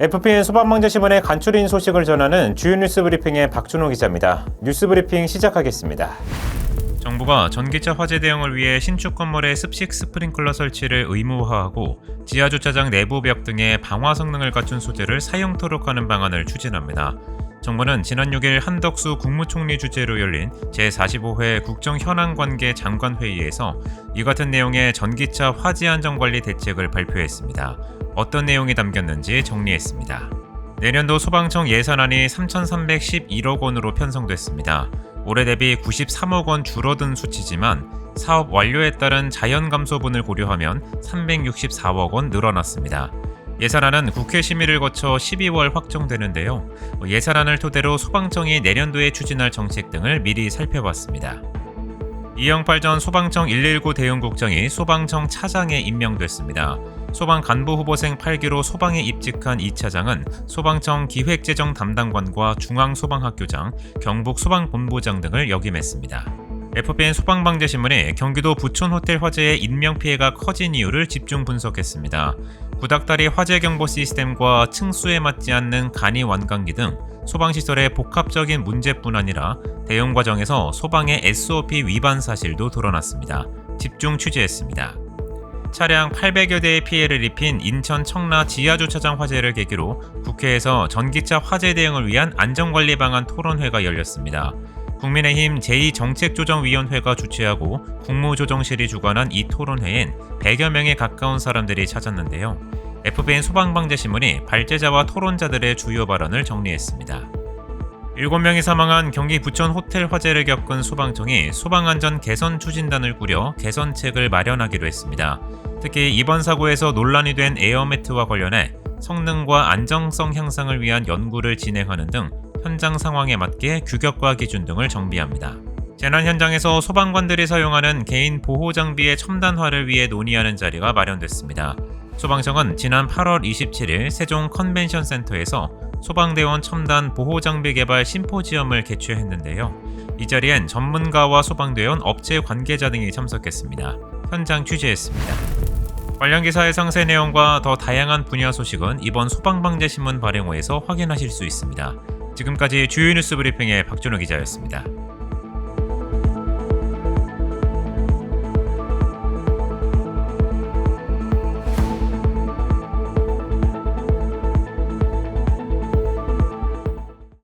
FPN 소방방재신문의 간추린 소식을 전하는 주요 뉴스 브리핑의 박준호 기자입니다. 뉴스 브리핑 시작하겠습니다. 정부가 전기차 화재 대응을 위해 신축 건물에 습식 스프링클러 설치를 의무화하고 지하주차장 내부 벽 등의 방화 성능을 갖춘 소재를 사용토록 하는 방안을 추진합니다. 정부는 지난 6일 한덕수 국무총리 주재로 열린 제45회 국정현안관계 장관회의에서 이 같은 내용의 전기차 화재 안전관리 대책을 발표했습니다. 어떤 내용이 담겼는지 정리했습니다. 내년도 소방청 예산안이 3,311억 원으로 편성됐습니다. 올해 대비 93억 원 줄어든 수치지만 사업 완료에 따른 자연 감소분을 고려하면 364억 원 늘어났습니다. 예산안은 국회 심의를 거쳐 12월 확정되는데요. 예산안을 토대로 소방청이 내년도에 추진할 정책 등을 미리 살펴봤습니다. 이영팔 전 소방청 119 대응국장이 소방청 차장에 임명됐습니다. 소방 간부 후보생 8기로 소방에 입직한 이 차장은 소방청 기획재정 담당관과 중앙소방학교장, 경북소방본부장 등을 역임했습니다. FPN 소방방재신문이 경기도 부촌 호텔 화재의 인명피해가 커진 이유를 집중 분석했습니다. 구닥다리 화재경보 시스템과 층수에 맞지 않는 간이 완강기 등 소방시설의 복합적인 문제뿐 아니라 대응 과정에서 소방의 SOP 위반 사실도 드러났습니다. 집중 취재했습니다. 차량 800여 대의 피해를 입힌 인천 청라 지하주차장 화재를 계기로 국회에서 전기차 화재 대응을 위한 안전관리 방안 토론회가 열렸습니다. 국민의힘 제2정책조정위원회가 주최하고 국무조정실이 주관한 이 토론회엔 100여 명에 가까운 사람들이 찾았는데요. FPN 소방방재신문이 발제자와 토론자들의 주요 발언을 정리했습니다. 7명이 사망한 경기 부천 호텔 화재를 겪은 소방청이 소방안전 개선 추진단을 꾸려 개선책을 마련하기로 했습니다. 특히 이번 사고에서 논란이 된 에어매트와 관련해 성능과 안정성 향상을 위한 연구를 진행하는 등 현장 상황에 맞게 규격과 기준 등을 정비합니다. 재난 현장에서 소방관들이 사용하는 개인 보호 장비의 첨단화를 위해 논의하는 자리가 마련됐습니다. 소방청은 지난 8월 27일 세종 컨벤션센터에서 소방대원 첨단 보호장비 개발 심포지엄을 개최했는데요. 이 자리엔 전문가와 소방대원, 업체 관계자 등이 참석했습니다. 현장 취재했습니다. 관련 기사의 상세 내용과 더 다양한 분야 소식은 이번 소방방재신문 발행호에서 확인하실 수 있습니다. 지금까지 주요 뉴스 브리핑의 박준호 기자였습니다.